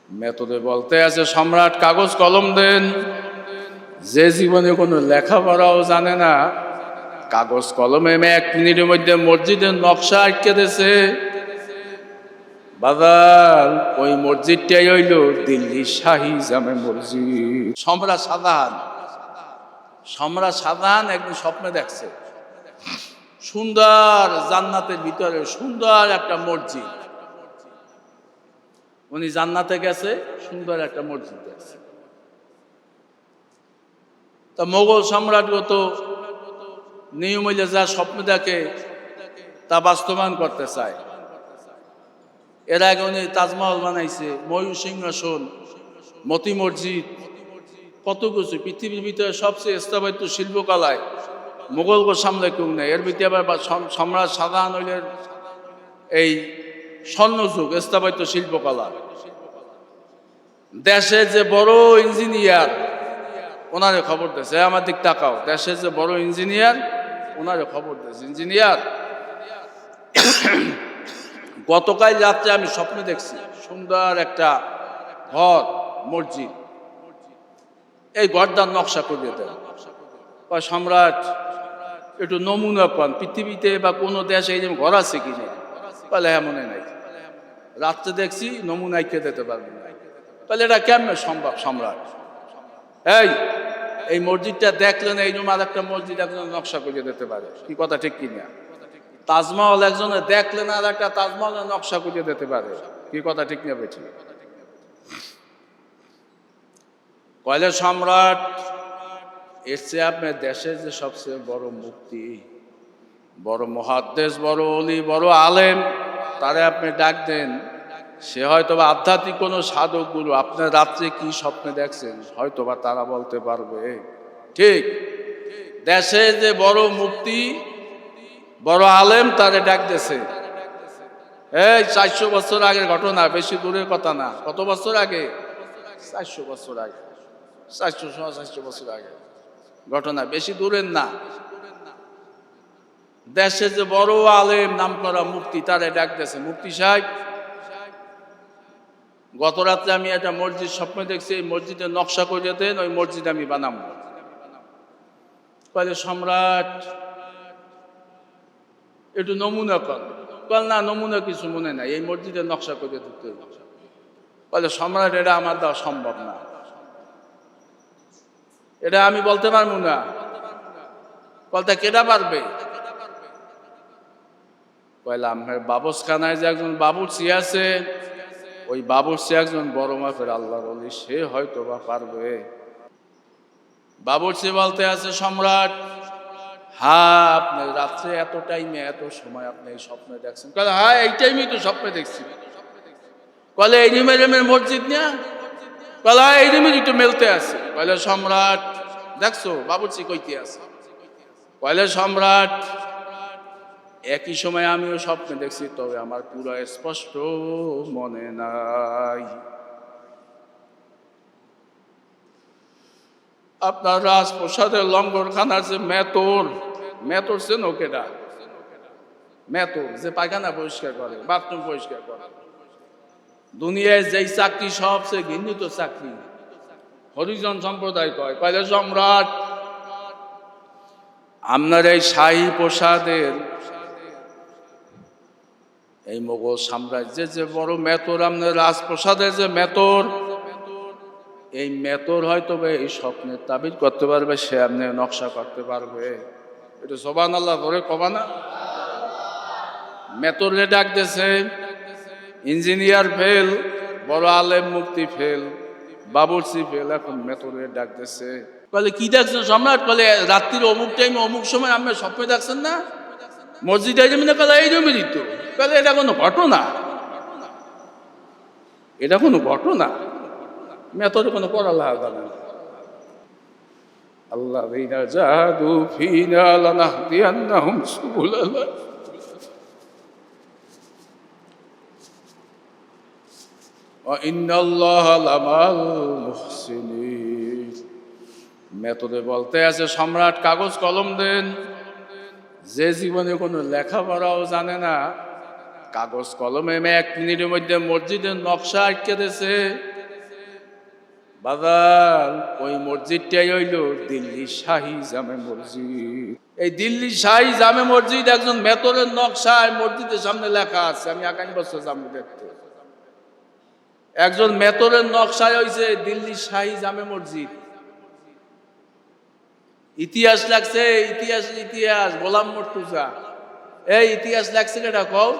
মেথডে বলতে আছে সম্রাট কাগজ কলম দেন। যে জীবনে কোনো লেখাপড়াও জানে না, কাগজ কলমে 1 মিনিটের মধ্যে মসজিদের নকশা আটকে দিয়েছে। বাজার ওই মসজিদটাই হইল দিল্লির শাহী জামে মসজিদ। সম্রাট শাহজাহান একদিন স্বপ্নে দেখছে সুন্দর জান্নাতের ভিতরে সুন্দর একটা মসজিদ। উনি জান্নাতে গেছে, সুন্দর একটা মসজিদ দেখছে। তা মোগল সম্রাটগত নিয়ম হইলে যা স্বপ্ন দেখে তা বাস্তবায়ন করতে চায়। এর আগে উনি তাজমহল বানাইছে, ময়ূর সিংহাসন, মতি মসজিদ, কত কিছু। পৃথিবীর ভিতরে সবচেয়ে স্থাপিত শিল্পকলায় মোগলগো সামনে কেউ নেই। এর ভিতরে আবার সম্রাট শাহজাহান হইলেন এই স্বর্ণযুগ স্থাপিত শিল্পকলা। দেশের যে বড় ইঞ্জিনিয়ার ওনারে খবর দিয়েছে, আমার দিক তাকাও, দেশের যে বড় ইঞ্জিনিয়ার ওনারে খবর দিয়েছে, ইঞ্জিনিয়ার গতকাল রাত্রে আমি স্বপ্নে দেখছি সুন্দর একটা ঘর, মসজিদ, এই ঘরটার নকশা করিয়ে দেন। সম্রাট একটু নমুনা পান পৃথিবীতে বা কোনো দেশে এই যে ঘর আছে কিনা? বলে হ্যাঁ মনে নাই, রাত্রে দেখছি, নমুনায় কে দিতে পারবেন না। তাহলে এটা কেমন সম্ভব? সম্রাট এই মসজিদটা দেখলেন, এই জন্য আর একটা মসজিদ একজন নকশা করিয়ে দিতে পারে, কি কথা ঠিক কিনা? তাজমহল একজনে দেখলেন আর একটা তাজমহলের নকশা করিয়ে দিতে পারে, কি কথা ঠিক না বেঠি? কয়লে সম্রাট এর চেয়ে আপনার দেশের যে সবচেয়ে বড় মুক্তি, বড় মুহাদ্দিস, বড় ওলি, বড় আলেম, তারে আপনি ডাক দেন। সে হয়তোবা আধ্যাত্মিক কোনো সাধক গুরু, আপনার রাত্রে কি স্বপ্নে দেখছেন হয়তোবা তারা বলতে পারবে। ঠিক দেশে যে বড় মুফতি, বড় আলেম, তারে ডাক দিয়েছে। এই 400 বছর আগের ঘটনা, বেশি দূরের কথা না। কত বছর আগে? 400 বছর আগে, 400 বছর আগে ঘটনা, বেশি দূরের না। দেশে যে বড় আলেম, নাম করা মুফতি, তারে ডাক দিয়েছে, মুফতি সাহেব, গত রাত্রে আমি একটা মসজিদ স্বপ্ন দেখছি, এই মসজিদের নকশা করে দেন, ওই মসজিদ আমি বানাবো। বলে সম্রাট একটু নমুনা কর। না, নমুনা কিছু মনে নাই, এই মসজিদের নকশা করে দিতে। বলে সম্রাট এটা আমার দেওয়া সম্ভব না, এটা আমি বলতে পারবো না। বলতে কেটা পারবে? কইলা আমার বাবুসখানায় যে একজন বাবুর্চি আছে, ওই বাবুর্চি একজন বড় মাপের আল্লাহর ওলি, সে হয়তো বা পারবে। বাবুর্চি বলতে আছে সম্রাট, হ্যাঁ আপনি রাত্রে এত টাইমে এত সময় আপনি এই স্বপ্নে দেখছেন? কলে হ্যাঁ এই টাইমেই তো স্বপ্নে দেখছি। কলে এই রিমের মসজিদ না? কলে হ্যাঁ এই রিমের একটু মেলতে আছে। কলে সম্রাট দেখছো বাবুর্চি কইতে আছে? কলে সম্রাট একই সময় আমিও স্বপ্নে দেখছি, তবে আমার পুরো স্পষ্ট মনে নাই। আপনার রাজপ্রসাদের লঙ্গরখানার যে মেতর চেনো কেটা? মেতর যে পায়খানা পরিষ্কার করে, বাথরুম পরিষ্কার করে, দুনিয়ায় যেই চাকরি সবচেয়ে ঘৃণিত চাকরি, হরিজন সম্প্রদায় কয়। কয়লে সম্রাট আপনার এই শাহী প্রসাদের, এই মোগল সাম্রাজ্যের যে বড় মেতর, আপনার রাজপ্রসাদের যে মেতর, এই মেতর হয়তো এই স্বপ্নের তাবিজ করতে পারবে, সে আপনি নকশা করতে পারবে। এটা সুবহানাল্লাহ ধরে কবা না? মেতরে ডাক দিয়েছে, ইঞ্জিনিয়ার ফেল, বড় আলেম মুফতি ফেল, বাবুর্চি ফেল, এখন মেতরে ডাক দিয়েছে। বলে কি দেখছেন সম্রাট? বলে রাত্রির অমুক টাইমে অমুক সময় আপনি স্বপ্নে দেখছেন না মসজিদে যাবেন না? কালে এই জমি তো। কালে এটা কোনো ঘটনা? এটা কোনো ঘটনা? মেতরে কোনো পড়ালেখা করে না। আল্লাযীনা জাহাদু ফীনা লানাহদিয়ান্নাহুম সুবুলানা। ওয়া ইন্নাল্লাহা লামাল মুহসিনিন। মেতরে বলতে আছে সম্রাট কাগজ কলম দেন। যে জীবনে কোনো লেখাপড়াও জানে না, কাগজ কলমে 1 মিনিটের মধ্যে মসজিদের নকশা আটকে দিয়েছে। বাজার ওই মসজিদটাই হইল দিল্লি শাহী জামে মসজিদ। এই দিল্লি শাহী জামে মসজিদ একজন মেতরের নকশায় মসজিদের সামনে লেখা আছে, আমি আগামী বছর যাবো দেখতে। একজন মেতরের নকশায় হয়েছে দিল্লি শাহী জামে মসজিদ। ইতিহাস লাগছে, ইতিহাস ইতিহাস গোলাম মর্তুজা। এই ইতিহাস লাগছে কেটা কও,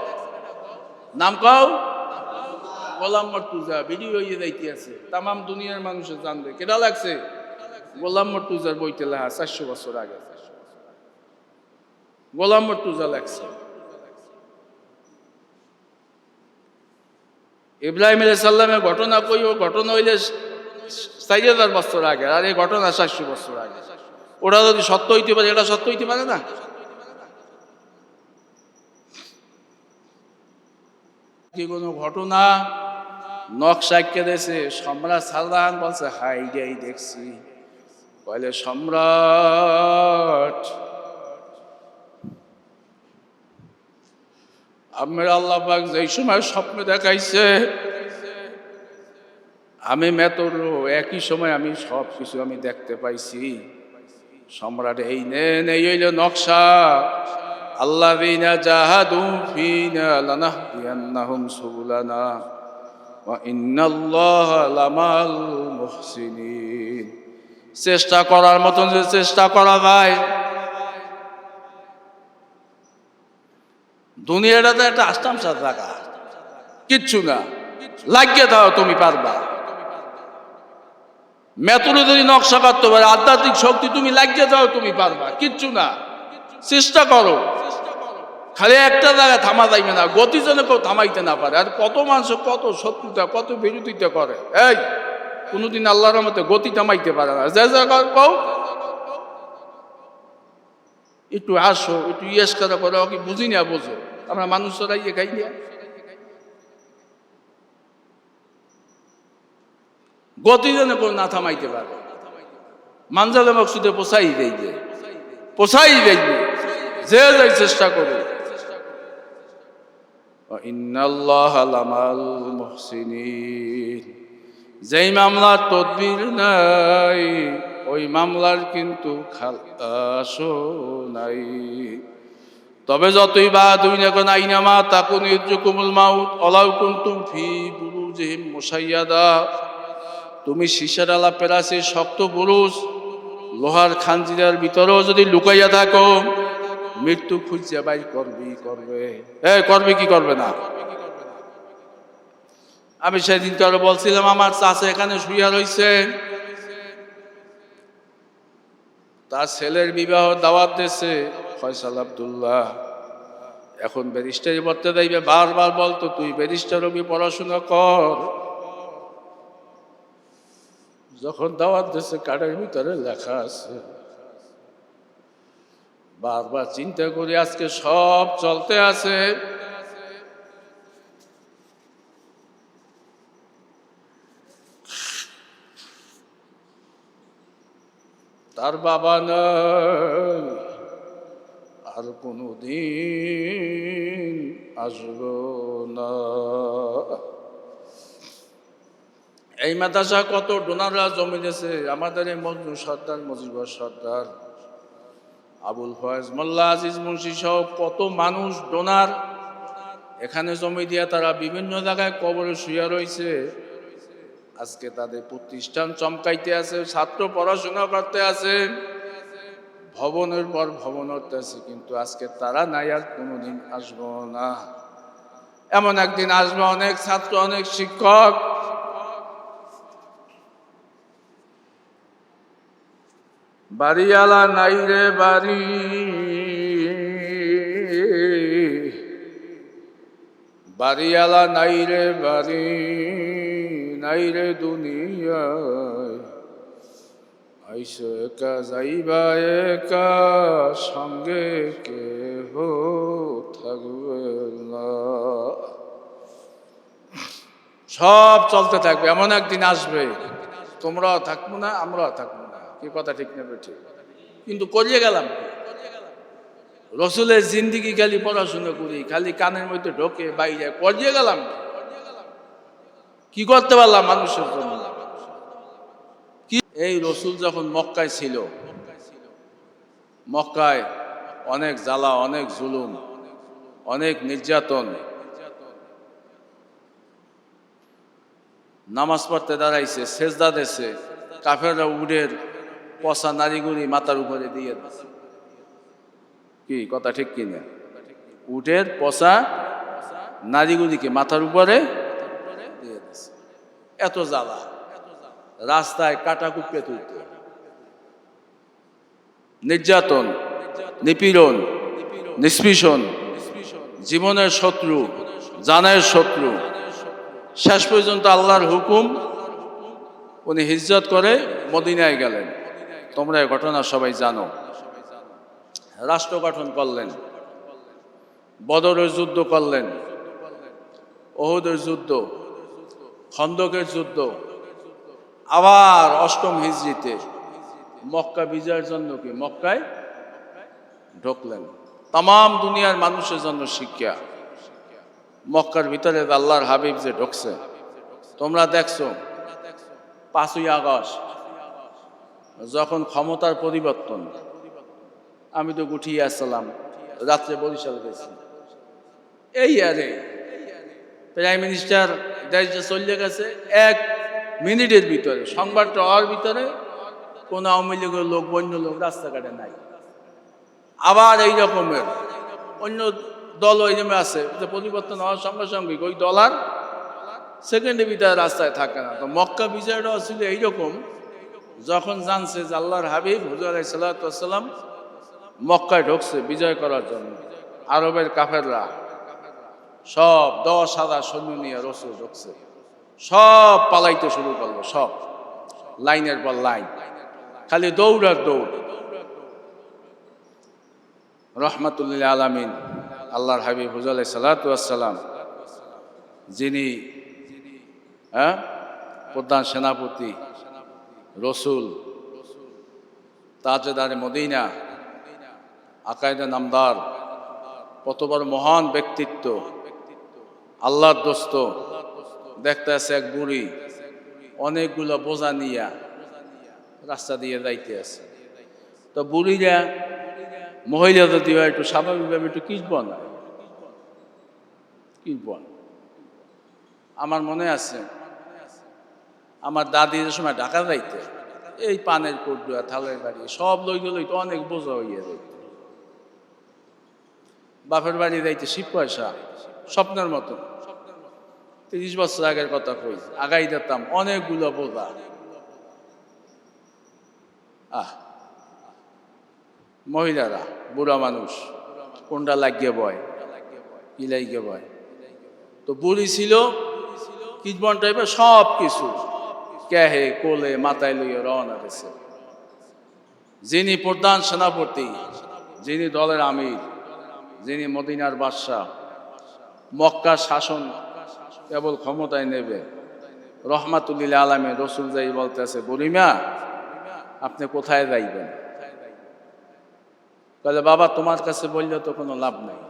নাম কও। গোলাম মর্তুজা ভিডিও হয়ে যাইতে আছে, তাম দুনিয়ার মানুষের জানবে কেটা লাগছে। গোলাম মর্তুজার বইতে লেখা 400 বছর আগে গোলাম মর্তুজা লাগছে। ইব্রাহিম আলাইহিস সালামের ঘটনা কইও, ঘটনা হইলে 4000 বছর আগে, আর এই ঘটনা 400 বছর আগে। ওটা যদি সত্য হইতে পারে, এটা সত্য হইতে পারে না। কি কোনো ঘটনা নকশা এঁকে দিয়েছে, সম্রাট সালমান বলছে হাই যাই দেখছি। বলে সম্রাট, আমার আল্লাহ পাক যেই সময় স্বপ্ন দেখাইছে, আমি মেতর একই সময় আমি সব কিছু আমি দেখতে পাইছি। সম্রাট এই নেন, এই হইল নকশা। আল্লাযীনা জাহাদু ফীনা লানাহদিয়ান্নাহুম সুবুলানা ওয়া ইন্নাল্লাহা লামাল মুহসিনিন। চেষ্টা করার মতন যে চেষ্টা করা যায়। দুনিয়াটাতে একটা আস্তামসার জায়গা, কিচ্ছু না, লাগিয়ে দাও তুমি পারবা। মেতরে যদি নকশা করতে পারে আধ্যাত্মিক শক্তি, তুমি লাগিয়ে দাও তুমি পারবা, কিচ্ছু না। চেষ্টা করো, খালি একটা জায়গায় থামা যাইবে না, গতি যেন কেউ থামাইতে না পারে। আর কত মানুষ কত শত্রুতা কত বিরোধিতা করে, এই কোনোদিন আল্লাহর রহমতে গতি থামাইতে পারে না। যে জায়গা কও একটু আসো, একটু ইয়েস করা করে, ওকে বুঝি না বোঝো, আমরা মানুষরা ইয়ে খাই না। গতি যেন কেউ না থামাইতে পারে। মানজালে মকসুদে পোষাই যাইবে, পোষাই যাইবে, যে যাই চেষ্টা করো। ইন্নাল্লাহা লামাল মুহসিনিন। যেই মামলার তদবির নাই, ওই মামলার কিন্তু খালাসও নাই। তবে যতই বা দুই এখন আইনামা তাকুন ইউদ্রিকুমুল মাউত ওয়ালাউ কুনতুম ফি বুরুজিহিম মুশাইয়াদা। তুমি সীসার আলা পেরাসে শক্ত বুরুজ লোহার খানজিরার ভিতরেও যদি লুকাইয়া থাকো, মৃত্যু খুঁজে বাই করবেই করবে। করবে কি করবে না? আমি সেদিন কারো বলছিলাম, আমার চাচা এখানে শুইয়া রইছে, তার ছেলের বিবাহ দাওয়াত দিয়েছে ফয়সাল আব্দুল্লাহ। এখন ব্যারিস্টারি পড়তে যাইবে, বারবার বলতো তুই ব্যারিস্টার হবি, পড়াশোনা কর। যখন দাওয়াত দিয়েছে কার্ডের ভিতরে লেখা আছে, বারবার চিন্তা করি আজকে সব চলতে আছে। তার বাবা নাই, আর কোনদিন আসব না। এই মাদ্রাসা কত ডোনাররা জমি দিয়েছে। আমাদের এই মজনু সর্দার, মজিবর সর্দার, আবুল ফয়েজ মোল্লা, আজিজ মুন্সি সহ কত মানুষ ডোনার এখানে জমি দিয়ে তারা বিভিন্ন জায়গায় কবরে শুয়ে রয়েছে। আজকে তাদের প্রতিষ্ঠান চমকাইতে আছে, ছাত্র পড়াশোনা করতে আছে, ভবনের পর ভবন হতে আছে, কিন্তু আজকে তারা নাই, আর কোনোদিন আসবো না। এমন একদিন আসবে, অনেক ছাত্র অনেক শিক্ষক বাড়িওয়ালা নাই রে বাড়ি, বাড়িওয়ালা নাই রে বাড়ি, নাই রে দুনিয়ায়, আইসো একা যাইবা একা, সঙ্গে কেহ থাকবে না। সব চলতে থাকবে, এমন একদিন আসবে তোমরাও থাকবো না, আমরাও থাকবো না। কি কথা ঠিক নেবে ঠিক, কিন্তু করিয়ে গেলাম রসুলের জিন্দিগি খালি পড়াশোনা করি, খালি কানের মধ্যে ঢোকে বাইরে, করিয়ে গেলাম কি করতে পারলাম মানুষের জন্য? কি এই রসুল যখন মক্কায় ছিল, মক্কায় অনেক জ্বালা, অনেক জুলুম, অনেক নির্যাতন। নামাজ পড়তে দাঁড়াইছে, সেজদা দেশে কাফেররা উটের পচা নারীগুড়ি মাথার উপরে দিয়ে দিচ্ছে। কি কথা ঠিক কিনা? উটের পচা নারীগুলিকে মাথার উপরে দিয়ে দিচ্ছে। এত জ্বালা, রাস্তায় কাটা কুপে তুলতে, নির্যাতন, নিপীড়ন, নিষ্পীষণ, জীবনের শত্রু, জানের শত্রু। শেষ পর্যন্ত আল্লাহর হুকুম, উনি হিজরত করে মদিনায় গেলেন। তোমরা এই ঘটনা সবাই জানো। রাষ্ট্র গঠন করলেন, বদরের যুদ্ধ করলেন, ওহুদের যুদ্ধ, খন্দকের যুদ্ধ, আবার অষ্টম হিজরিতে মক্কা বিজয়ের জন্য কি মক্কায় ঢুকলেন। তাম দুনিয়ার মানুষের জন্য শিক্ষা, মক্কার ভিতরে আল্লাহর হাবিব যে ঢুকছে। তোমরা দেখছো 5ই আগস্ট যখন ক্ষমতার পরিবর্তন, আমি তো গুটিয়ে আসলাম, রাত্রে বরিশাল গেছি। এই আরে প্রাইম মিনিস্টার দেশে চলে গেছে, 1 মিনিটের ভিতরে সংবাদটা হওয়ার ভিতরে কোন আওয়ামী লীগের লোক, অন্য লোক রাস্তাঘাটে নাই। আবার এই রকমের অন্য দল ওই জমে আছে, যে পরিবর্তন হওয়ার সঙ্গে সঙ্গে ওই দল আর সেকেন্ডের ভিতরে রাস্তায় থাকে না। তো মক্কা বিজয়টা ছিল এইরকম, যখন জানছে যে আল্লাহর হাবিব হুজুর আলাইহিস সালাতু ওয়াস সালাম মক্কায় ঢুকছে বিজয় করার জন্য, আরবের কাফেররা সব 10,000 সৈন্য নিয়ে রসুল ঢুকছে, সব পালাইতে শুরু করলো, সব লাইনের পর লাইন, খালি দৌড় আর দৌড়। রহমাতুল্লিল আলামিন আল্লাহর হাবিব হুজুর আলাইহিস সালাতু ওয়াস সালাম, যিনি প্রধান সেনাপতি, রসুল, তাজদারে মদিনা, আকায়েদে নামদার, কত বড় মহান ব্যক্তিত্ব, আল্লাহর দোস্ত। দেখতে আছে এক বুড়ি অনেকগুলো বোঝা নিয়া রাস্তা দিয়ে যাইতে আছে। তো বুড়িরা, মহিলা যদি হয় একটু স্বাভাবিকভাবে একটু কিসবন না, কিসবন। আমার মনে আছে আমার দাদি যে সময় ঢাকা যাইতে, এই পানের কুটুয়া, থালের বাড়ি সব লইতে লইতে অনেক বোঝা হইয়া যাইত। বাপের বাড়ি যাইতে 10 পয়সা স্বপ্নের মতো। 30 বছর আগের কথা কই, আগাই যেতাম অনেকগুলো বোঝা। মহিলারা, বুড়া মানুষ কোনটা লাগিয়ে বয়, কি লাগিয়ে বয়। তো বুড়ি ছিল কিসবন টাইপের, সব কিছু ক্যাহে কোলে মাথায় লইয়া রওনা দিয়েছে। যিনি প্রধান সেনাপতি, যিনি দলের আমির, যিনি মদিনার বাদশাহ, মক্কার শাসন কেবল ক্ষমতায় নেবে, রহমাতুল্লিল আলামিন রসুল যাই বলতেছে, বুড়িমা আপনি কোথায় যাইবেন? বলে, বাবা তোমার কাছে বললে তো কোনো লাভ নাই,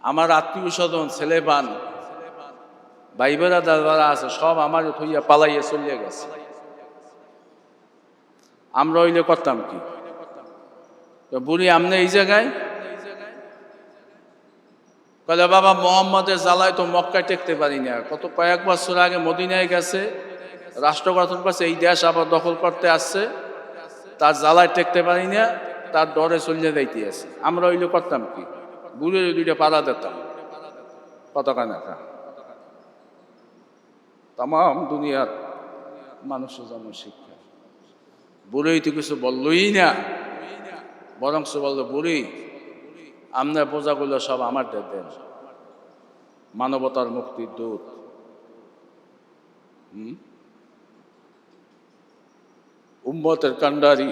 আমার আত্মীয় স্বজন, ছেলে পান, ভাই বেড়াদার যারা আছে সব আমার থইয়া পালাইয়া চলিয়ে গেছে, আমরা হইলে করতাম কি? বুড়ি আমনে এই জায়গায়? বলে, বাবা মোহাম্মদের জ্বালায় তো মক্কায় টেকতে পারি না, কয়েক বছর আগে মদিনায় গেছে, রাষ্ট্র গঠন করছে, এই দেশ আবার দখল করতে আসছে, তার জ্বালায় টেকতে পারি না, তার ডরে চলিয়ে যাইতে আছে, আমরা হইলে করতাম কি? বুড়ির 2টা পাড়া দিতাম, পতাকা নেতা। তাম দুনিয়ার মানুষের জন্য শিক্ষা। বুড়ি তো কিছু বললই না, বরং বললো, বুড়ি আপনার বোঝাগুলো সব আমার দেন, মানবতার মুক্তির দূত। উম্মতের কান্ডারি,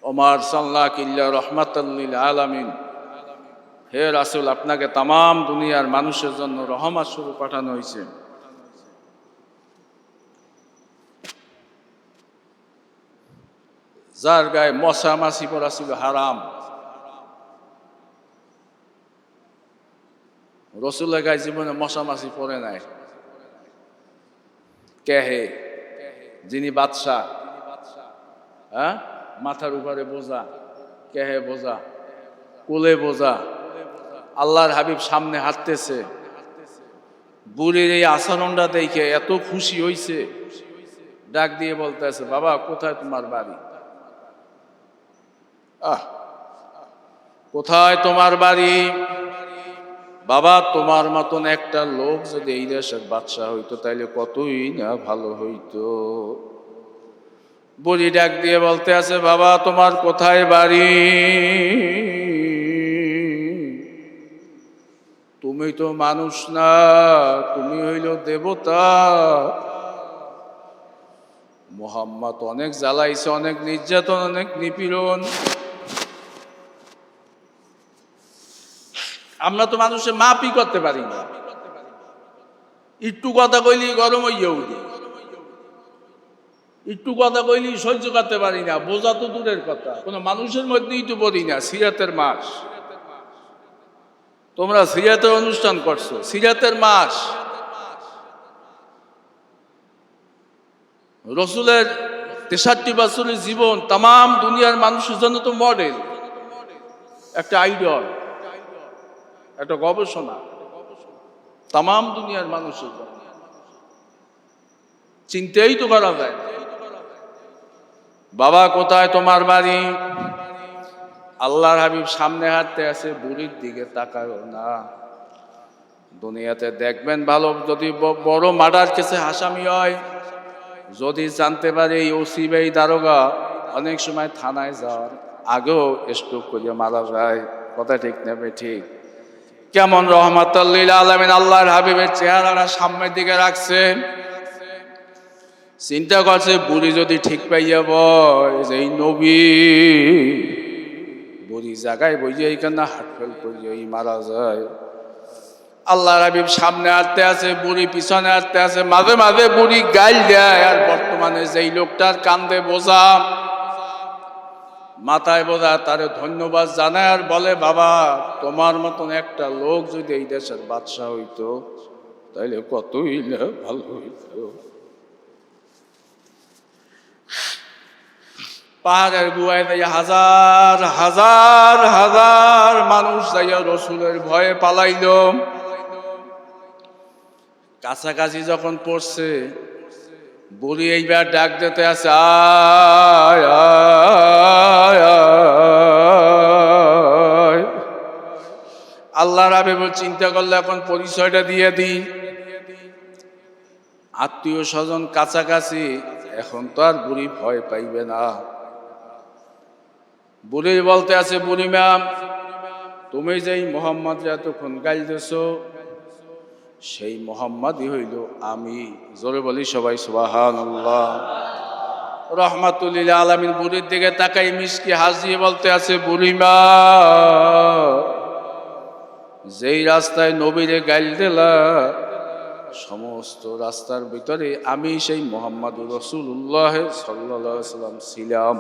ওমার সাল্লাহ কিল্লা রহমাতাল লিল আলামিন। হে রাসূল, আপনাকে তাম দুনিয়ার মানুষের জন্য রহমত স্বরূপ পাঠানো হয়েছে। যার গায়ে মশা মাছি পড়া ছিল হারাম, রসুলের গায়ে জীবনে মশা মাছি পড়ে নাই। কে হে? যিনি বাদশাহ, হ্যাঁ, মাথার উপরে বোঝা, কে হে বোঝা, কোলে বোঝা। আল্লাহর হাবিব সামনে হাঁটতেছে, বুড়ির এই আচরণটা দেখে এত খুশি হইছে, ডাক দিয়ে বলতেছে, বাবা কোথায় তোমার বাড়ি? আহ, কোথায় তোমার বাড়ি? বাবা তোমার মতন একটা লোক যদি এই দেশের বাদশা হইতো তাইলে কতই না ভালো হইতো। বুড়ি ডাক দিয়ে বলতে আছে, বাবা তোমার কোথায় বাড়ি? তুমি তো মানুষ না, তুমি হইল দেবতা। মুহাম্মদ অনেক জ্বালাইছে, অনেক নির্যাতন, অনেক নিপীড়ন। আমরা তো মানুষের মাপই করতে পারি না, একটু কথা কইলি গরম হইয়া উঠি, একটু কথা কইলি সহ্য করতে পারি না, বোঝা তো দূরের কথা, কোনো মানুষের মধ্যেই তো পড়ি না। সিরাতের মাস, তোমরা সিরাতের অনুষ্ঠান করছো, সিরাতের মাস, রসুলের 63 বছরের জীবন তাম দুনিয়ার মানুষের জন্য তো মডেল, একটা আইডল, একটা গবেষণা তাম দুনিয়ার মানুষের জন্য। চিন্তাই তো করা যায় না। বাবা কোথায় তোমার বাড়ি? আল্লাহর হাবিব সামনে হাঁটতে আছে, বুড়ির দিকে তাকায়ও না। দুনিয়াতে দেখবেন ভালো, যদি বড় মার্ডার কেসে আসামি হয়, যদি জানতে পারে এই ওসি বা এই দারোগা অনেক সময় থানায় যাওয়ার আগেও স্ট্রোক করে মারা যায়। কথা ঠিক নেবে ঠিক? কেমন রহমাতুল লিল আলামিন আল্লাহর হাবিবের চেহারাটা সামনের দিকে রাখছে, চিন্তা করছে বুড়ি যদি ঠিক পাইয়া বয় যে এই নবী, বুড়ি জায়গায় বইয়ে এইখানে হাট ফেল করিয়ে মারা যায়। আল্লাহর হাবিব সামনে হাঁটতে আছে, বুড়ি পিছনে হাঁটতে আছে, মাঝে মাঝে বুড়ি গাইল দেয়। আর বর্তমানে যেই লোকটার কান্দে বোঝা, মাথায় বোঝা, তারে ধন্যবাদ জানায় আর বলে, বাবা তোমার মতন একটা লোক যদি এই দেশের বাদশা হইতো তাইলে কতই না ভালো হইতো। পাহাড়ের গুহায় যাইয়া হাজার হাজার হাজার মানুষ যাইয়া রসুলের ভয়ে পালাইল। কাছাকাছি যখন পড়ছে, বুড়ি এইবার ডাক দিতে আছে, আয় আয় আয়। আল্লাহর হাবিব চিন্তা করলে এখন পরিচয়টা দিয়ে দিই, আত্মীয় স্বজন কাছাকাছি, এখন তো আর বুড়ি ভয় পাইবে না। বুড়ি বলতে আছে, বুড়ি ম্যাম তুমি যেই মোহাম্মদ এতক্ষণ গাইতেছ, সেই মোহাম্মদই হইল আমি। জোরে বলি সবাই সুবহানাল্লাহ। রহমাতুল লিল আলামিন বুড়ির দিকে তাকাই মিষ্টি হাসিয়ে বলতে আছে, বুড়িমা যেই রাস্তায় নবীরে গাইল দিলা, সমস্ত রাস্তার ভিতরে আমি সেই মুহাম্মদুর রাসূলুল্লাহ সাল্লাল্লাহু আলাইহি ওয়াসাল্লাম ছিলাম।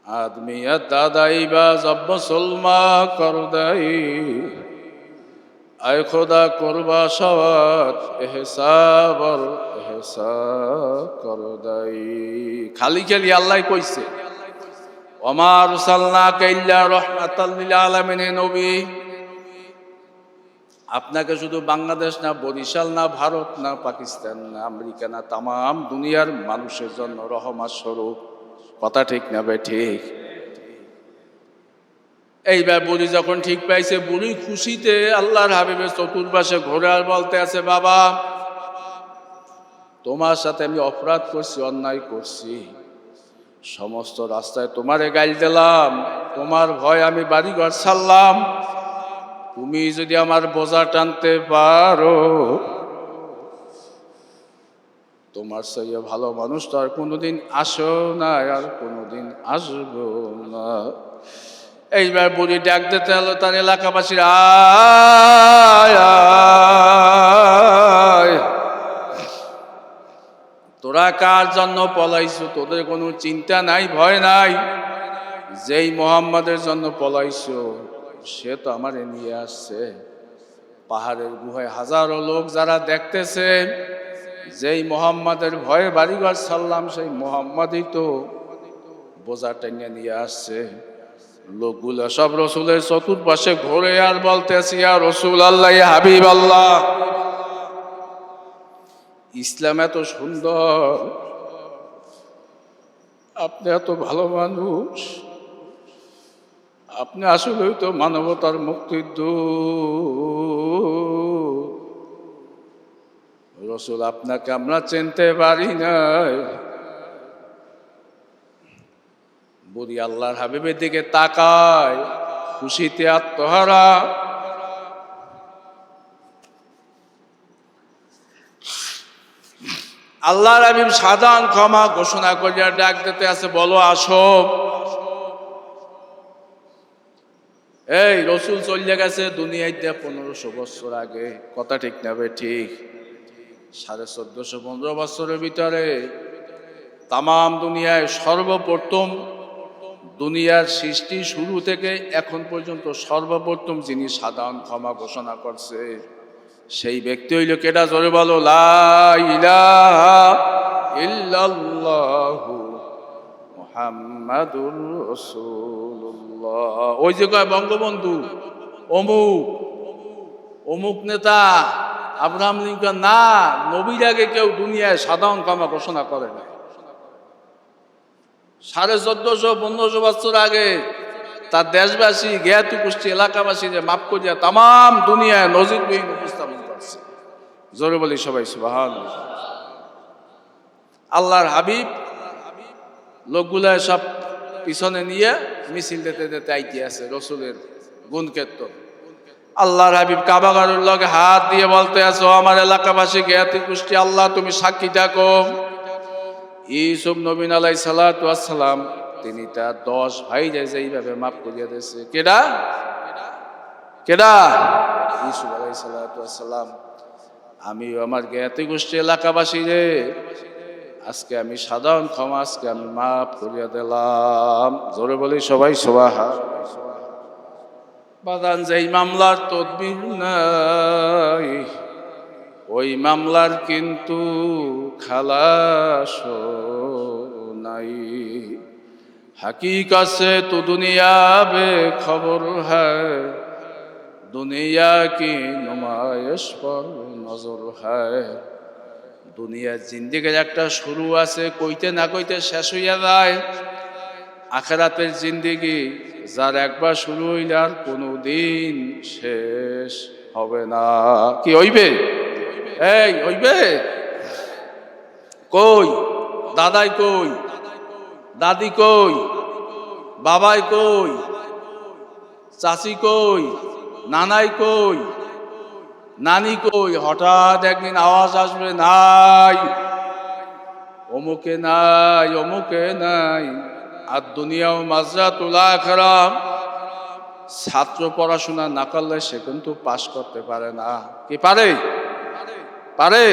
আদমিয়া দাদাই বা জব মুসলমা করদাই, আয় খোদা করবা সওয়াত এহসাব আর এহসাব করদাই। খালি খালি আল্লাহ কইছে, ওমা আরসালনাকা ইল্লা রাহমাতাল লিল আলামিন। নবী আপনাকে শুধু বাংলাদেশ না, বরিশাল না, ভারত না, পাকিস্তান না, আমেরিকা না, তাম দুনিয়ার মানুষের জন্য রহমত স্বরূপ। কথা ঠিক না বে ঠিক? এইবার বুড়ি যখন ঠিক পাইছে, বুড়ি খুশিতে আল্লাহর হাবিবের চতুর্পাশে ঘোরে আর বলতে আছে, বাবা তোমার সাথে আমি অপরাধ করছি, অন্যায় করছি, সমস্ত রাস্তায় তোমারে গাইল দিলাম, তোমার ভয় আমি বাড়িঘর ছাড়লাম, তুমি যদি আমার বোঝা টানতে পারো, তোমার সেই ভালো মানুষ তো আর কোনোদিন আসো না, আর কোনোদিন আসবো না। এইবার বুড়ি ডাক দিতে হলো তার এলাকাবাসীর, আয় আয়, তোরা কার জন্য পলাইছো? তোদের কোনো চিন্তা নাই, ভয় নাই। যেই মোহাম্মদের জন্য পলাইছো সে তো আমারে নিয়ে আসছে। পাহাড়ের গুহায় হাজারো লোক যারা দেখতেছেন, যেই মোহাম্মদের ভয়ে বাড়িঘর সাল্লাম, সেই মোহাম্মদই তো বোঝা টেনে নিয়ে আসছে। লোকগুলো সব রসুলের চতুর্পাশে ঘুরে আর বলতেছি, ইয়া রসুল আল্লাহ, ইয়া হাবিব আল্লাহ, ইসলাম এত সুন্দর, আপনি এত ভালো মানুষ, আপনি আসলেই তো মানবতার মুক্তির দূত। রসুল, আপনাকে আমরা চিনতে পারি নাই। বুড়ি আল্লাহর হাবিবের দিকে তাকায়, খুশিতে আত্মহারা। আল্লাহর হাবিব সাধারণ ক্ষমা ঘোষণা করিয়া ডাক দিতে আছে, বলো আসো। এই রসুল চলে গেছে দুনিয়াতে 1500 বছর আগে, কথা ঠিক না বে ঠিক? 1450-15 বছরের ভিতরে তামাম দুনিয়ায় সর্বপ্রথম, দুনিয়ার সৃষ্টি শুরু থেকে এখন পর্যন্ত সর্বপ্রথম যিনি সাধারণ ক্ষমা ঘোষণা করছে, সেই ব্যক্তি হইল কেডা? জোরে বলো, লা ইলাহা ইল্লাল্লাহু মুহাম্মাদুর রাসূলুল্লাহ। ওই যে কয় বঙ্গবন্ধু অমুক অমুক নেতা আব্রাহাম লিঙ্কন, না, নবীর আগে কেউ দুনিয়ায় সাধারণ ক্ষমা ঘোষণা করে না। 1450-1500 বছর আগে তার দেশবাসী, জ্ঞাতি গোষ্ঠী, এলাকাবাসী যে মাফ করিয়া তামাম দুনিয়ায় নজিরবিহীন উপস্থাপন করছে। জোরে বলি সবাই সুবহানাল্লাহ। আল্লাহর হাবিব লোকগুলা সব পিছনে নিয়ে মিছিল দিতে দিতে আইতে আছে রসুলের গুণ কীর্তন। আল্লাহর হাবিব কাবাগারের লগে হাত দিয়ে বলতে আছো, আমার এলাকাবাসী, জ্ঞাতি গোষ্ঠী, আল্লাহ তুমি সাক্ষী থাকো, ইউসুফ নবী আলাইহিস সালাতু ওয়াস সালাম তিনি তার 10 ভাই যেইভাবে মাফ করিয়া দিয়েছে। কেডা কেডা? ইউসুফ আলাইহিস সালাতু ওয়াস সালাম। আমিও আমার জ্ঞাতি গোষ্ঠী, এলাকাবাসী রে, আজকে আমি সাধারণ ক্ষমা, আজকে আমি মাফ করিয়া দিলাম। জোরে বলি সবাই সুবহানাল্লাহ। বাদান, যেই মামলার তদবির নাই, ওই মামলার কিন্তু খালাস নাই। हकीकत से तो दुनिया बेखबर है, दुनिया की नुमाइश पर नजर है। দুনিয়ার জিন্দেগির একটা শুরু আছে, কইতে না কইতে শেষ হইয়া যায়। আখিরাতের জিন্দেগি যার একবার শুরু হইলে আর কোনোদিন শেষ হবে না। কি হইবে? এই হইবে? কই দাদাই, কই দাদি, কই বাবাই, কই চাচি, কই নানাই, কই নানি, কই? হঠাৎ একদিন আওয়াজ আসবে, নাই, অমুকে নাই, অমুকে নাই। আর দুনিয়াও মাজরাতুল আখিরাহ। ছাত্র পড়াশোনা না করলে সে কিন্তু পাশ করতে পারে না। কি পারে? পারে।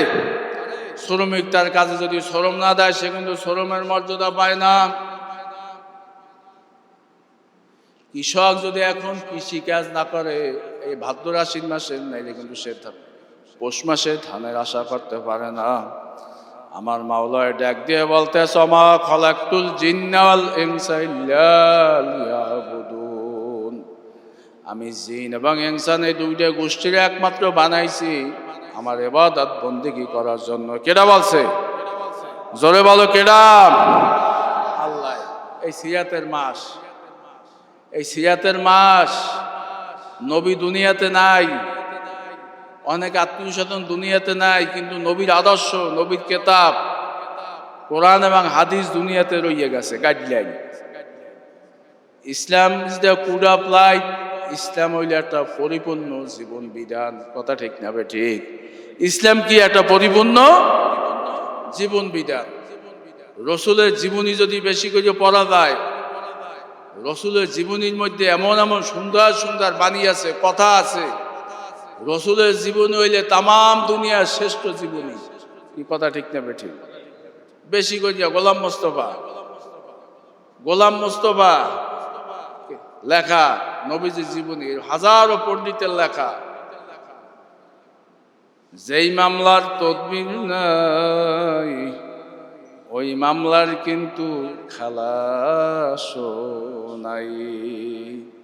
শ্রমিক তার কাজে যদি শ্রম না দেয়, সে কিন্তু শ্রমের মর্যাদা পায় না। কৃষক যদি এখন কৃষি কাজ না করে, এই ভাদ্র আশ্বিন মাসে নাইলে কিন্তু সে পৌষ মাসে ধানের আশা করতে পারে না। আমার মাওলায় ডাক দিয়ে বলতেছে, মা খালাকতুল জিন্না ওয়াল ইনসা ইল্লা লিয়াবুদুন। আমি জিন এবং ইনসান এই দুইটা গোষ্ঠীর একমাত্র বানাইছি আমার ইবাদত বন্দেগী করার জন্য। কেডা বলছে? জোরে বলো, কেডা? আল্লাহ। এই সিয়াতের মাস, এই সিয়াতের মাস, নবী দুনিয়াতে নাই, অনেক আত্মীয় স্বজন দুনিয়াতে নাই, কিন্তু নবীর আদর্শ, নবীর কেতাব কোরআন এবং হাদিস দুনিয়াতে রইয়ে গেছে। Guideline. Islam is the code of life. ইসলাম হইলে একটা পরিপূর্ণ জীবন বিধান। কথা ঠিক না বে ঠিক? ইসলাম কি? একটা পরিপূর্ণ জীবন বিধান। রসুলের জীবনী যদি বেশি করে পড়া যায়, রসুলের জীবনীর মধ্যে এমন এমন সুন্দর সুন্দর বাণী আছে, কথা আছে। রসুলের জীবনী হইলে তামাম দুনিয়ার শ্রেষ্ঠ জীবনী। কি কথা ঠিক না বে ঠিক? বেশি করিয়া গোলাম মোস্তফা লেখা নবীজির জীবনী, হাজারো পণ্ডিতের লেখা, যেই মামলার তদবির নাই ওই মামলার কিন্তু খালাসও নাই।